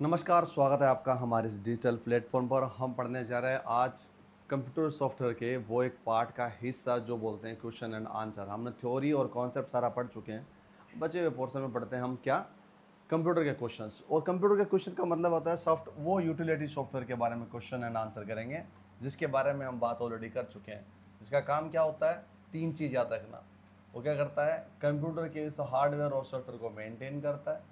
नमस्कार, स्वागत है आपका हमारे इस डिजिटल प्लेटफॉर्म पर। हम पढ़ने जा रहे हैं आज कंप्यूटर सॉफ्टवेयर के वो एक पार्ट का हिस्सा जो बोलते हैं क्वेश्चन एंड आंसर। हमने थ्योरी और कॉन्सेप्ट सारा पढ़ चुके हैं। बचे हुए पोर्शन में पढ़ते हैं हम क्या, कंप्यूटर के क्वेश्चंस। और कंप्यूटर के क्वेश्चन का मतलब होता है वो यूटिलिटी सॉफ्टवेयर के बारे में क्वेश्चन एंड आंसर करेंगे, जिसके बारे में हम बात ऑलरेडी कर चुके हैं। जिसका काम क्या होता है, तीन चीज़ याद रखना। वो क्या करता है, कंप्यूटर के इस हार्डवेयर और सॉफ्टवेयर को मेंटेन करता है।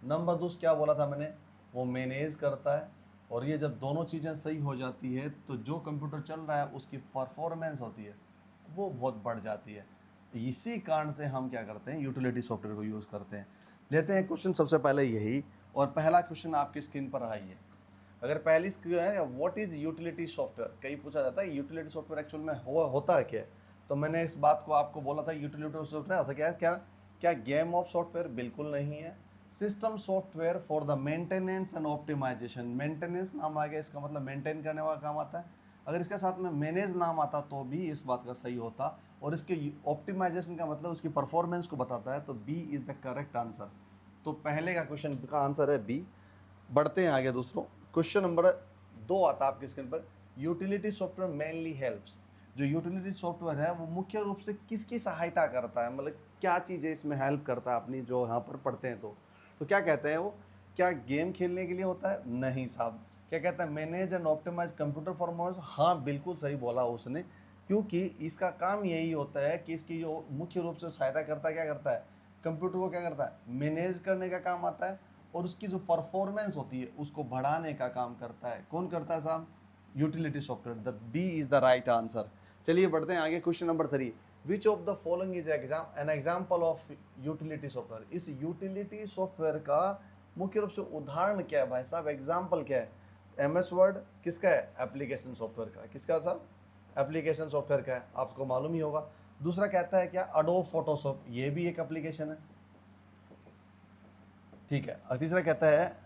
नंबर 2 क्या बोला था मैंने, वो मैनेज करता है। और ये जब दोनों चीज़ें सही हो जाती है तो जो कंप्यूटर चल रहा है उसकी परफॉर्मेंस होती है वो बहुत बढ़ जाती है। तो इसी कारण से हम क्या करते हैं, यूटिलिटी सॉफ्टवेयर को यूज़ करते हैं। लेते हैं क्वेश्चन सबसे पहले यही। और पहला क्वेश्चन आपकी स्क्रीन पर आई है। अगर पहली स्क्रीन है, व्हाट इज़ यूटिलिटी सॉफ्टवेयर, कई पूछा जाता है यूटिलिटी सॉफ्टवेयर एक्चुअल में होता है क्या है। तो मैंने इस बात को आपको बोला था, यूटिलिटी सॉफ्टवेयर होता क्या है, क्या गेम ऑफ सॉफ्टवेयर, बिल्कुल नहीं है। System software for the maintenance and optimisation. Maintenance नाम आ गया, इसका मतलब मेंटेन करने वाला काम आता है। अगर इसके साथ में मैनेज नाम आता तो भी इस बात का सही होता। और इसके ऑप्टिमाइजेशन का मतलब उसकी परफॉर्मेंस को बताता है, तो B is the correct answer. तो पहले का क्वेश्चन का आंसर है बी। बढ़ते हैं आगे दूसरों। क्वेश्चन नंबर 2 आता है आपकी स्क्रीन पर। Utility software mainly helps. जो यूटिलिटी सॉफ्टवेयर है वो मुख्य रूप से किसकी सहायता करता है, मतलब क्या चीज़ें इसमें हेल्प करता है अपनी, जो यहाँ पर पढ़ते हैं। तो क्या कहते हैं वो, क्या गेम खेलने के लिए होता है, नहीं साहब। क्या कहता है, manage and optimise computer performance, हाँ बिल्कुल सही बोला उसने। क्योंकि इसका काम यही होता है कि इसकी जो मुख्य रूप से सहायता करता है, क्या करता है, कंप्यूटर को क्या करता है, मैनेज करने का काम आता है। और उसकी जो परफॉर्मेंस होती है उसको बढ़ाने का काम करता है। कौन करता है साहब, utility software. The B is the right answer. चलिए बढ़ते हैं आगे। Question number 3, which of the following is an example of utility software. इस यूटिलिटी सॉफ्टवेयर का मुख्य रूप से उदाहरण क्या है भाई साहब, एग्जाम्पल क्या है। एम एस वर्ड किसका है, एप्लीकेशन सॉफ्टवेयर का। किसका साहब, एप्लीकेशन सॉफ्टवेयर का है, आपको मालूम ही होगा। दूसरा कहता है क्या, अडोब फोटोशॉप, ये भी एक एप्लीकेशन है, ठीक है। और तीसरा कहता है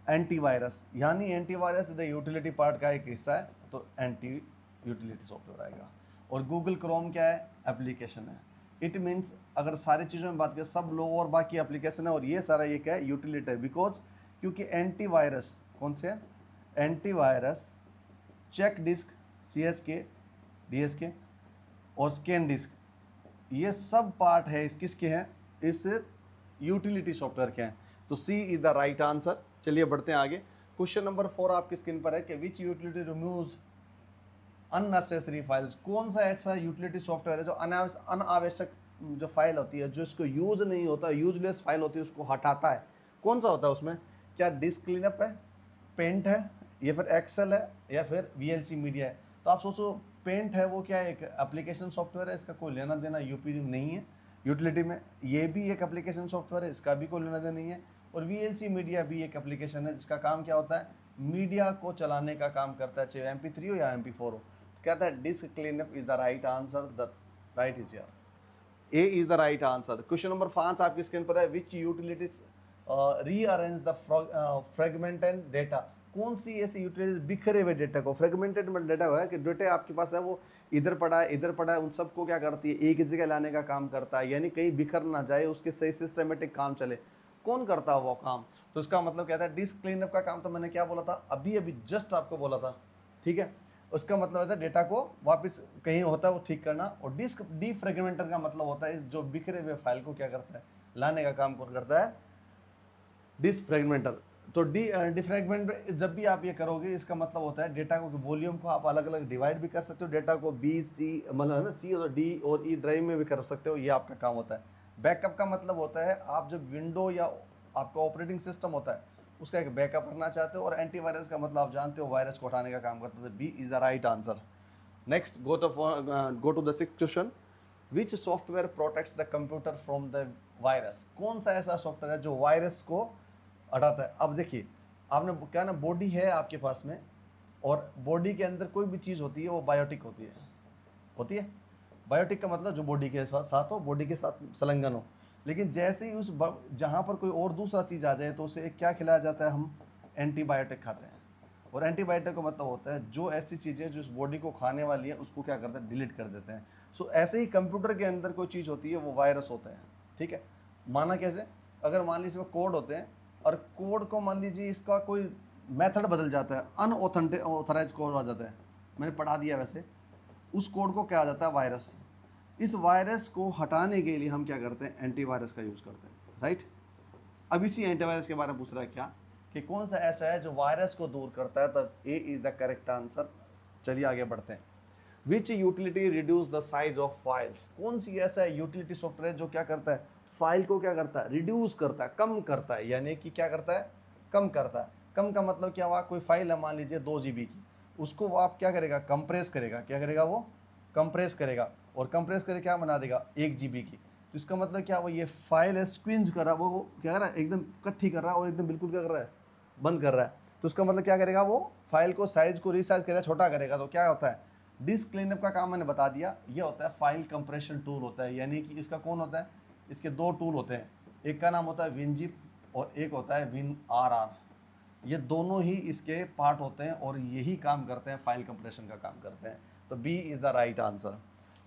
एंटीवायरस, यानी एंटीवायरस द यूटिलिटी पार्ट का एक हिस्सा है, तो एंटी यूटिलिटी सॉफ्टवेयर आएगा। और गूगल क्रोम क्या है, एप्लीकेशन है। इट मीन्स अगर सारी चीज़ों में बात करें, सब लोग और बाकी एप्लीकेशन है, और ये सारा ये क्या है, यूटिलिटी है। बिकॉज क्योंकि एंटीवायरस कौन से है, antivirus, check disk, C H K, D S K, और स्कैन डिस्क, ये सब पार्ट है इस किसके हैं, इस यूटिलिटी सॉफ्टवेयर के हैं। तो सी इज द राइट आंसर। चलिए बढ़ते हैं आगे। क्वेश्चन नंबर 4 आपकी स्क्रीन पर है कि विच यूटिलिटी रिमूव्स अननेसेसरी फाइल्स। कौन सा ऐसा यूटिलिटी सॉफ्टवेयर है जो अनावश्यक जो फाइल होती है, जो इसको यूज नहीं होता, यूजलेस फाइल होती है, उसको हटाता है। कौन सा होता है उसमें, क्या डिस्क क्लीनअप है, पेंट है, या फिर एक्सेल है, या फिर वीएलसी मीडिया है। तो आप सोचो, पेंट है वो क्या है, एक एप्लीकेशन सॉफ्टवेयर है, इसका कोई लेना देना यूपी नहीं है यूटिलिटी में। ये भी एक एप्लीकेशन सॉफ्टवेयर है, इसका भी कोई लेना देना नहीं है। और वीएलसी मीडिया भी एक एप्लीकेशन है, जिसका काम क्या होता है, मीडिया को चलाने का काम करता है, चाहे MP3 हो या MP4 हो। तो कहता है disk cleanup is the right answer. The right is यार, A is the right answer. Question number 5 आपकी स्क्रीन पर है, which utilities rearrange the fragmented data. कौन सी ऐसी यूटिलिटीज बिखरे हुए डेटा को, फ्रेगमेंटेड मतलब डेटा है कि डेटा आपके पास है वो इधर पड़ा है इधर पड़ा है, उन सबको क्या करती है, एक जगह लाने का काम करता है, यानी कहीं बिखर ना जाए, उसके सही सिस्टमेटिक काम चले। कौन करता है वो काम, तो इसका मतलब कहता है डिस्क क्लीनअप का काम। तो मैंने क्या बोला था, अभी अभी जस्ट आपको बोला था, ठीक है। उसका मतलब होता है डेटा को वापस कहीं होता है वो ठीक करना। और डिस्क डीफ्रेगमेंटर का मतलब होता है जो बिखरे हुए फाइल को क्या करता है, लाने का काम कौन करता है, डिस्क फ्रेगमेंटर। तो डिफ्रेगमेंट जब भी आप ये करोगे, इसका मतलब होता है डेटा को, वॉल्यूम को आप अलग अलग डिवाइड भी कर सकते हो, डेटा को बी सी मतलब है ना, सी और डी और ई ड्राइव में भी कर सकते हो, ये आपका काम होता है। बैकअप का मतलब होता है आप जब विंडो या आपका ऑपरेटिंग सिस्टम होता है उसका एक बैकअप करना चाहते हो। और एंटीवायरस का मतलब आप जानते हो, वायरस को हटाने का काम करता है। B is the right answer. Next go to the sixth question, which software protects the computer from the virus. कौन सा ऐसा सॉफ्टवेयर है जो वायरस को हटाता है। अब देखिए, आपने क्या ना, बॉडी है आपके पास में, और बॉडी के अंदर कोई भी चीज़ होती है वो बायोटिक होती है। बायोटिक का मतलब जो बॉडी के साथ हो, बॉडी के साथ संलग्न हो। लेकिन जैसे ही जहाँ पर कोई और दूसरा चीज़ आ जाए तो उसे क्या खिलाया जाता है, हम एंटीबायोटिक खाते हैं। और एंटीबायोटिक का मतलब होता है जो ऐसी चीज़ें जो इस बॉडी को खाने वाली है उसको क्या करते हैं, डिलीट कर देते हैं। सो ऐसे ही कंप्यूटर के अंदर कोई चीज़ होती है वो वायरस होता है, ठीक है। माना कैसे, अगर मान लीजिए इसमें कोड होते हैं, और कोड को मान लीजिए इसका कोई मेथड बदल जाता है, अनऑथराइज कोड आ जाता है, मैंने पढ़ा दिया वैसे, उस कोड को क्या आ जाता है, वायरस। इस वायरस को हटाने के लिए हम क्या करते हैं, एंटीवायरस का यूज़ करते हैं, राइट। अब इसी एंटीवायरस के बारे में पूछ रहा है क्या, कि कौन सा ऐसा है जो वायरस को दूर करता है, तब A is the correct answer. चलिए आगे बढ़ते हैं। Which utility reduce the size of files, कौन सी ऐसा है यूटिलिटी सॉफ्टवेयर जो क्या करता है, फाइल को क्या करता है, रिड्यूस करता है, कम करता है, यानी कि क्या करता है, कम करता है। कम का मतलब क्या हुआ, कोई फाइल है मान लीजिए 2 GB की, उसको वो आप क्या करेगा, कंप्रेस करेगा, क्या करेगा वो, कंप्रेस करेगा, और कंप्रेस करके क्या बना देगा, 1 GB की। तो इसका मतलब क्या, वो ये फाइल है स्क्विंज कर रहा है, वो क्या कर रहा है, एकदम इकट्ठी कर रहा है और एकदम बिल्कुल क्या कर रहा है, बंद कर रहा है। तो उसका मतलब क्या करेगा, वो फाइल को साइज को रिसाइज करेगा, छोटा करेगा, तो क्या होता है, डिस्क क्लीनअप का काम मैंने बता दिया। ये होता है फाइल कंप्रेशन टूल होता है, यानी कि इसका कौन होता है, इसके 2 टूल होते हैं, एक का नाम होता है विनजिप और एक होता है WinRR। ये दोनों ही इसके पार्ट होते हैं और यही काम करते हैं, फाइल कंप्रेशन का काम करते हैं। तो B is the right answer.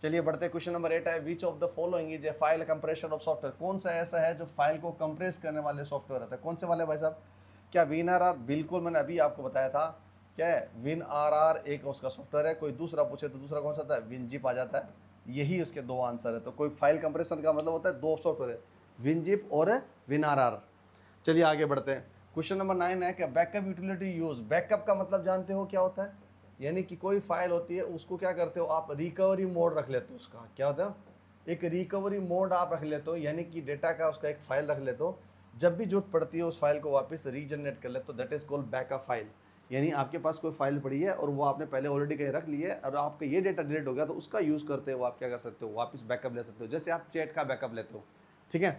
चलिए बढ़ते हैं, क्वेश्चन नंबर 8 है, which of the following is a file compression of software, कौन सा ऐसा है जो फाइल को कंप्रेस करने वाले सॉफ्टवेयर रहता है, कौन से वाले भाई साहब, क्या WinRR, बिल्कुल मैंने अभी आपको बताया था, क्या है WinRR एक उसका सॉफ्टवेयर है, कोई दूसरा पूछे तो दूसरा कौन सा था, विनजिप आ जाता है, यही उसके 2 आंसर है। तो कोई फाइल कंप्रेशन का मतलब होता है 2 सॉफ्टवेयर है, विनजिप और WinRR। चलिए आगे बढ़ते हैं, क्वेश्चन नंबर 9 है कि बैकअप यूटिलिटी यूज, बैकअप का मतलब जानते हो क्या होता है, यानी कि कोई फाइल होती है उसको क्या करते हो आप, रिकवरी मोड रख लेते हो, उसका क्या होता है, एक रिकवरी मोड आप रख लेते हो, यानी कि डेटा का उसका एक फाइल रख लेते हो, जब भी जरूरत पड़ती है उस फाइल को वापस रीजनरेट कर लेते हो, that is called backup file. यानी आपके पास कोई फाइल पड़ी है और वो आपने पहले ऑलरेडी कहीं रख ली है और आपका ये डेटा डिलीट हो गया, तो उसका यूज़ करते हो आप क्या कर सकते हो, वापस बैकअप ले सकते हो, जैसे आप चैट का बैकअप लेते हो, ठीक है।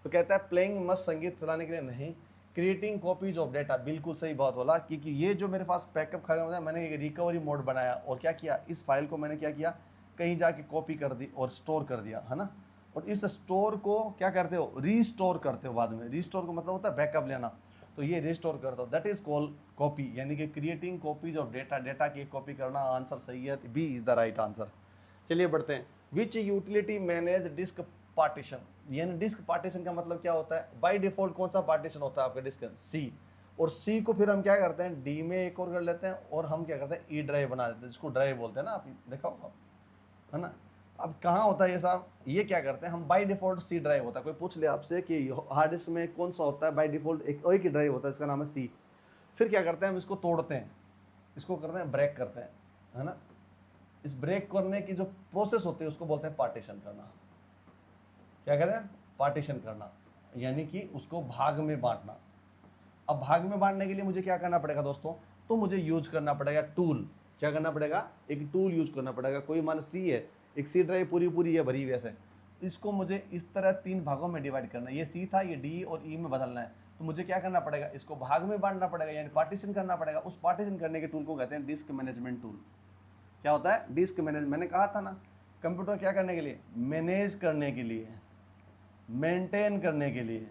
तो कहता है प्लेइंग मस्त, संगीत चलाने के लिए नहीं, क्रिएटिंग कॉपीज ऑफ डेटा, बिल्कुल सही बात बोला, क्योंकि ये जो मेरे पास बैकअप खत्म होता है, मैंने एक रिकवरी मोड बनाया और क्या किया, इस फाइल को मैंने क्या किया, कहीं जाके कॉपी कर दी और स्टोर कर दिया, है ना। और इस स्टोर को क्या करते हो, रीस्टोर करते हो बाद में, रीस्टोर का मतलब होता है बैकअप लेना, तो ये रिस्टोर करता हो, दैट इज कॉल्ड कॉपी, यानी कि creating copies of data, data की एक कॉपी करना, आंसर सही है, B is the right answer. चलिए बढ़ते हैं, which utility manage disk partition, यानी डिस्क पार्टीशन का मतलब क्या होता है, बाय डिफॉल्ट कौन सा पार्टीशन होता है आपका डिस्क, सी, और सी को फिर हम क्या करते हैं, डी में एक और कर लेते हैं और हम क्या करते हैं, ई ड्राइव बना देते हैं, जिसको ड्राइव बोलते हैं ना, आप देखा होगा, है ना। अब कहाँ होता है ये साहब, ये क्या करते हैं हम, बाय डिफॉल्ट सी ड्राइव होता है, कोई पूछ ले आपसे कि हार्ड डिस्क में कौन सा होता है, बाय डिफॉल्ट एक ही ड्राइव होता है, इसका नाम है सी। फिर क्या करते हैं हम, इसको तोड़ते हैं, इसको करते हैं ब्रेक करते हैं, है ना। इस ब्रेक करने की जो प्रोसेस होती है उसको बोलते हैं पार्टीशन करना, क्या कहते हैं, पार्टीशन करना, यानी कि उसको भाग में बांटना। अब भाग में बांटने के लिए मुझे क्या करना पड़ेगा दोस्तों, तो मुझे यूज करना पड़ेगा टूल, क्या करना पड़ेगा, एक टूल यूज करना पड़ेगा। कोई मान सी है, एक सी ड्राइव पूरी पूरी है भरी वैसे, इसको मुझे इस तरह 3 भागों में डिवाइड करना है, ये सी था, ये डी और ई में बदलना है, तो मुझे क्या करना पड़ेगा, इसको भाग में बांटना पड़ेगा, यानी पार्टीशन करना पड़ेगा। उस पार्टीशन करने के टूल को कहते हैं डिस्क मैनेजमेंट टूल। क्या होता है, डिस्क मैनेज, मैंने कहा था ना, कंप्यूटर क्या करने के लिए, मैनेज करने के लिए, मेंटेन करने के लिए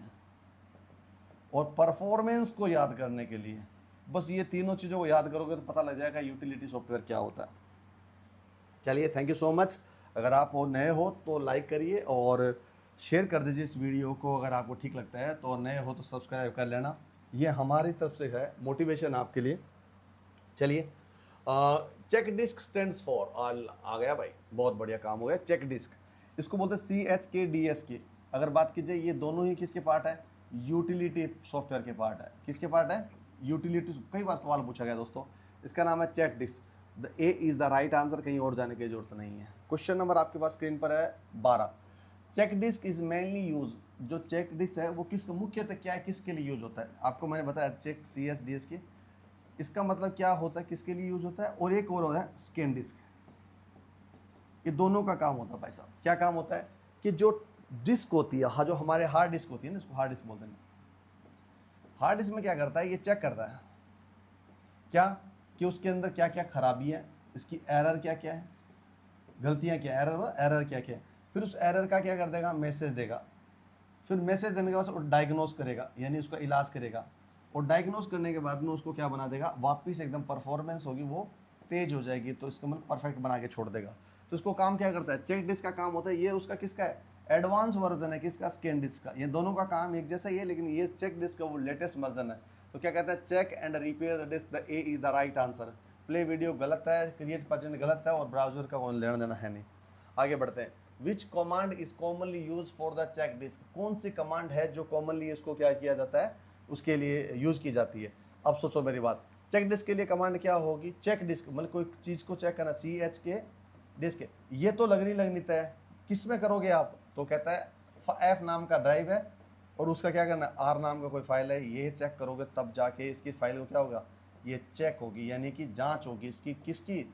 और परफॉर्मेंस को याद करने के लिए। बस ये तीनों चीज़ों को याद करोगे तो पता लग जाएगा यूटिलिटी सॉफ्टवेयर क्या होता है। चलिए थैंक यू सो मच। अगर आप नए हो तो लाइक करिए और शेयर कर दीजिए इस वीडियो को, अगर आपको ठीक लगता है तो, नए हो तो सब्सक्राइब कर लेना, ये हमारी तरफ से है मोटिवेशन आपके लिए। चलिए चेक डिस्क स्टैंड्स फॉर, आ गया भाई, बहुत बढ़िया काम हो गया। चेक डिस्क, इसको बोलते हैं CHKDSK। अगर बात की जाए, ये दोनों ही किसके पार्ट है, यूटिलिटी सॉफ्टवेयर के पार्ट है। किसके पार्ट है, यूटिलिटी। कई बार सवाल पूछा गया दोस्तों, इसका नाम है check disk. The A is the right answer, कहीं और जाने की जरूरत नहीं है। क्वेश्चन नंबर आपके पास स्क्रीन पर है 12। Check disk is mainly use, जो चेक डिस्क है वो किस मुख्यतः क्या है, किसके लिए यूज होता है, आपको मैंने बताया चेक CHDSK, इसका मतलब क्या होता है, किसके लिए यूज होता है। और एक और होता है स्कैन डिस्क, ये दोनों का काम होता है भाई साहब। क्या काम होता है कि जो डिस्क होती है, हाँ, जो हमारे हार्ड डिस्क होती है ना, इसको हार्ड डिस्क बोलते हैं। हार्ड डिस्क में क्या करता है, ये चेक करता है क्या, कि उसके अंदर क्या क्या खराबी है, इसकी एरर क्या क्या है, गलतियां क्या, एरर क्या क्या है। फिर उस एरर का क्या कर देगा, मैसेज देगा। फिर मैसेज देने के बाद डायग्नोस करेगा, यानी उसका इलाज करेगा। और डायग्नोस करने के बाद में उसको क्या बना देगा, वापस एकदम परफॉर्मेंस होगी, वो तेज हो जाएगी, तो इसका मतलब परफेक्ट बना के छोड़ देगा। तो इसको काम क्या करता है, चेक डिस्क का काम होता है, ये उसका किसका है, एडवांस वर्जन है किसका, स्कैन डिस्क का। ये दोनों का काम एक जैसा ही है, लेकिन ये चेक डिस्क का वो लेटेस्ट वर्जन है। तो क्या कहता है, check and repair the disk, the A is the right answer. Play video गलत है, क्रिएट पेजेंट गलत है, और ब्राउजर का कोई लेना देना है नहीं। आगे बढ़ते हैं। Which command is commonly use for the check disk, कौन सी कमांड है जो कॉमनली इसको क्या किया जाता है, उसके लिए यूज की जाती है। अब सोचो मेरी बात, चेक डिस्क के लिए कमांड क्या होगी, चेक डिस्क मतलब कोई चीज़ को चेक करना, CHK डिस्क। ये तो लगनी तय, किस में करोगे आप, तो कहता है F नाम का ड्राइव है, और उसका क्या करना है, R नाम का कोई फाइल है, ये चेक करोगे तब जाके इसकी फाइल को क्या होगा, ये चेक होगी, यानी कि जांच होगी इसकी, किसकी,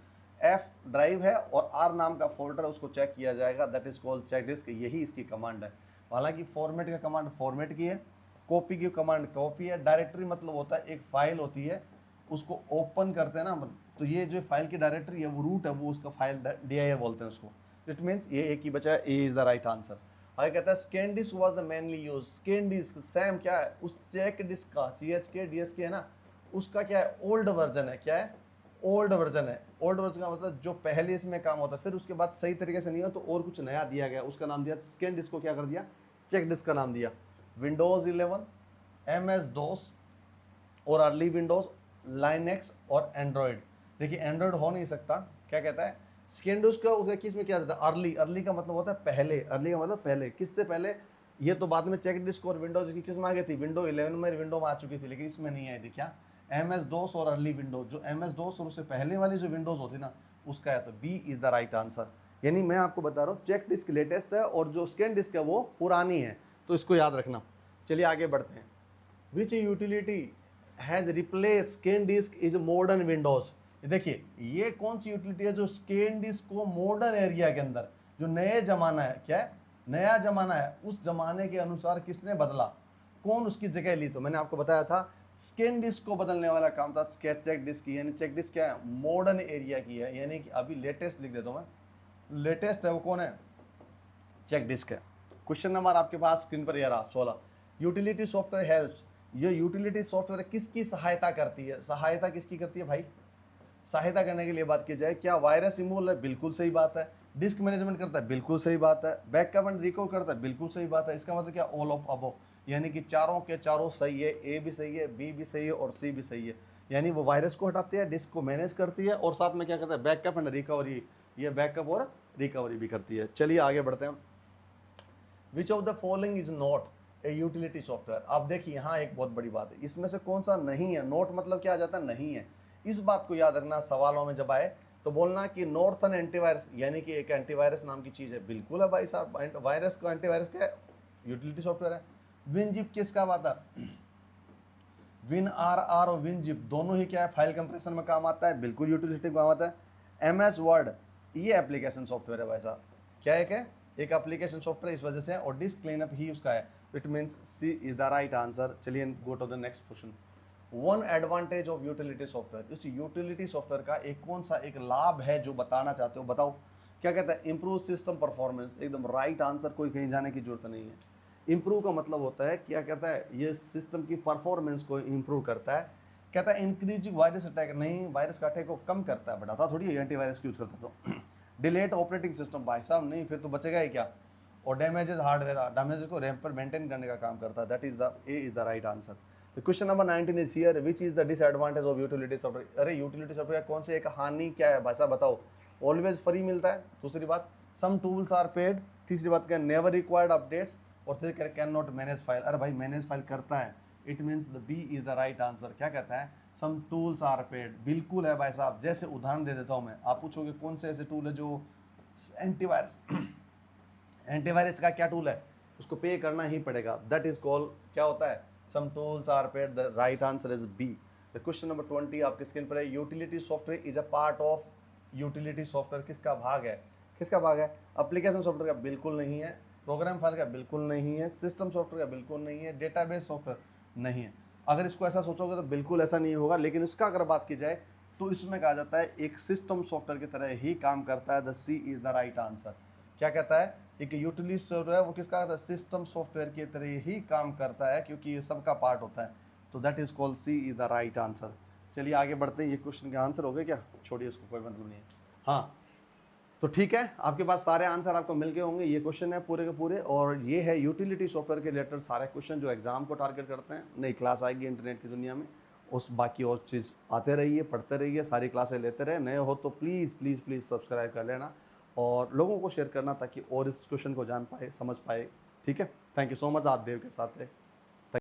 F ड्राइव है और R नाम का फोल्डर है, उसको चेक किया जाएगा, that is called check disk. यही इसकी कमांड है। हालांकि फॉर्मेट का कमांड फॉर्मेट की है, कॉपी की कमांड कॉपी है, डायरेक्टरी मतलब होता है एक फाइल होती है, उसको ओपन करते हैं ना अपन, तो ये जो फाइल की डायरेक्टरी है वो रूट है, वो उसका फाइल dir बोलते हैं उसको। इट मीन्स ये एक ही बचा है, A is the right answer. आगे कहता है scan disk was the mainly use, scan disk same क्या है, उस चेक डिस्क का CHK DSK है ना, उसका क्या है, ओल्ड वर्जन है। क्या है, ओल्ड वर्जन है। ओल्ड वर्जन का मतलब जो पहले इसमें काम होता है, फिर उसके बाद सही तरीके से नहीं हो तो और कुछ नया दिया गया, उसका नाम दिया स्कैन डिस्क को क्या कर दिया, चेक डिस्क का नाम दिया। विंडोज 11, MS DOS और अर्ली विंडोज, लाइनेक्स और एंड्रॉयड। देखिए एंड्रॉयड हो नहीं सकता, क्या कहता है, स्कैन डिस्क का उसका किस में किया जाता है, अर्ली। अर्ली का मतलब होता है पहले, अर्ली का मतलब पहले, किससे पहले, ये तो बाद में चेक डिस्क और विंडोज की किस में आ गई थी, विंडो 11 में विंडो में आ चुकी थी, लेकिन इसमें नहीं आई थी। क्या, MS DOS और अर्ली विंडोज, जो MS DOS और उससे पहले वाली जो विंडोज होती ना, उसका है। तो B is the right answer. यानी मैं आपको बता रहा हूँ चेक डिस्क लेटेस्ट है और जो स्कैन डिस्क है वो पुरानी है, तो इसको याद रखना। चलिए आगे बढ़ते हैं। Which utility has replace scan disk is modern windows. देखिए ये कौन सी यूटिलिटी है जो स्कैन डिस्क को मॉडर्न एरिया के अंदर, जो नए जमाना है, क्या है, नया जमाना है, उस जमाने के अनुसार किसने बदला, कौन उसकी जगह ली। तो मैंने आपको बताया था स्कैन डिस्क को बदलने वाला काम था चेक डिस्क की, यानी चेक डिस्क क्या है, मॉडर्न एरिया की है, यानी कि अभी लेटेस्ट लिख देता हूँ मैं, लेटेस्ट है वो कौन है, चेक डिस्क है। क्वेश्चन नंबर आपके पास स्क्रीन पर ये रहा 16। यूटिलिटी सॉफ्टवेयर हेल्प्स, ये यूटिलिटी सॉफ्टवेयर किसकी सहायता करती है, सहायता किसकी करती है भाई, सहायता करने के लिए बात की जाए, क्या वायरस रिमूवल है, बिल्कुल सही बात है। डिस्क मैनेजमेंट करता है, बिल्कुल सही बात है। बैकअप एंड रिकवर करता है, बिल्कुल सही बात है। इसका मतलब क्या, ऑल ऑफ अबव, यानी कि चारों के चारों सही है, ए भी सही है, बी भी सही है और सी भी सही है। यानी वो वायरस को हटाती है, डिस्क को मैनेज करती है, और साथ में क्या करता है, बैकअप एंड रिकवरी, ये बैकअप और रिकवरी भी करती है। चलिए आगे बढ़ते हैं। विच of the following is not a utility software. आप देखिए यहाँ एक बहुत बड़ी बात है, इसमें से कौन सा नहीं है, नोट मतलब क्या आ जाता है, नहीं है। इस बात को याद रखना, सवालों में जब आए तो बोलना कि नॉर्थन एंटीवायरस, यानी कि एक एंटीवायरस नाम की चीज है, बिल्कुल है भाई साहब, वायरस को एंटीवायरस क्या है, यूटिलिटी सॉफ्टवेयर है। विनजिप किसका आता है, WinRR और विनजिप दोनों ही क्या है, फाइल कंप्रेशन में काम आता है, बिल्कुल यूटिलिटी में काम आता है। MS वर्ड ये एप्लीकेशन सॉफ्टवेयर है भाई साहब, क्या है, एक एप्लीकेशन सॉफ्टवेयर, इस वजह से है, और डिस्क क्लीनअप ही उसका है। It means C is the right answer. चलिए go to the next question. One advantage of utility software, इस यूटिलिटी सॉफ्टवेयर का एक कौन सा एक लाभ है जो बताना चाहते हो, बताओ। क्या कहता है, इंप्रूव सिस्टम परफॉर्मेंस, एकदम राइट आंसर, कोई कहीं जाने की जरूरत नहीं है। इंप्रूव का मतलब होता है क्या कहता है, ये सिस्टम की परफॉर्मेंस को इंप्रूव करता है। कहता है इंक्रीजिंग वायरस अटैक, नहीं, वायरस का अटैक को कम करता है, बढ़ाता थोड़ी एंटीवायरस यूज करता तो। डिलेट ऑपरेटिंग सिस्टम, भाई साहब नहीं, फिर तो बचेगा ही क्या। और डैमेजेस हार्डवेयर, डैमेज को रैम पर मेंटेन करने का काम करता है, that is the A is the right answer. तो question number 19 is here, which is the disadvantage of utility software. अरे यूटिलिटी सॉफ्टवेयर कौन से एक हानि क्या है भाई साहब बताओ। ऑलवेज फ्री मिलता है, दूसरी बात सम टूल्स आर पेड, तीसरी बात क्या, नेवर रिक्वायर्ड अपडेट्स, और फिर कैन नॉट मैनेज फाइल। अरे भाई मैनेज फाइल करता है, it means the B is the right answer. क्या कहता है, सम टूल्स आर पेड, बिल्कुल है भाई साहब। जैसे उदाहरण दे देता हूँ मैं, आप पूछोगे कौन से ऐसे टूल है जो एंटीवायरस, एंटीवायरस का क्या टूल है, उसको पे करना ही पड़ेगा, दैट इज कॉल क्या होता है, some tools are paid, the right answer is B. The question number 20 आपके स्क्रीन पर है, utility software is a part of, utility software किसका भाग है, किसका भाग है, एप्लीकेशन सॉफ्टवेयर का बिल्कुल नहीं है, प्रोग्राम फाइल का बिल्कुल नहीं है, सिस्टम सॉफ्टवेयर का बिल्कुल नहीं है, डेटाबेस सॉफ्टवेयर नहीं है। अगर इसको ऐसा सोचोगे तो बिल्कुल ऐसा नहीं होगा, लेकिन इसका अगर बात की जाए तो इसमें कहा जाता है एक सिस्टम सॉफ्टवेयर की तरह ही काम करता है, the C is the right answer. क्या कहता है, एक यूटिलिटी सॉफ्टवेयर वो किसका कहता है, सिस्टम सॉफ्टवेयर की तरह ही काम करता है, क्योंकि ये सबका पार्ट होता है, तो that is called C is the right answer. चलिए आगे बढ़ते हैं, ये क्वेश्चन का आंसर हो गया क्या, छोड़िए उसको, कोई मतलब नहीं है। हाँ तो ठीक है, आपके पास सारे आंसर आपको मिल गए होंगे। ये क्वेश्चन है पूरे के पूरे, और ये है यूटिलिटी सॉफ्टवेयर के रिलेटेड सारे क्वेश्चन जो एग्जाम को टारगेट करते हैं। नई क्लास आएगी इंटरनेट की दुनिया में, उस बाकी और चीज़ आते रहिए, पढ़ते रहिए, सारी क्लासें लेते रहे। नए हो तो प्लीज़ प्लीज़ प्लीज़ सब्सक्राइब कर लेना और लोगों को शेयर करना, ताकि और इस क्वेश्चन को जान पाए, समझ पाए। ठीक है, थैंक यू सो मच, आप देव के साथ है।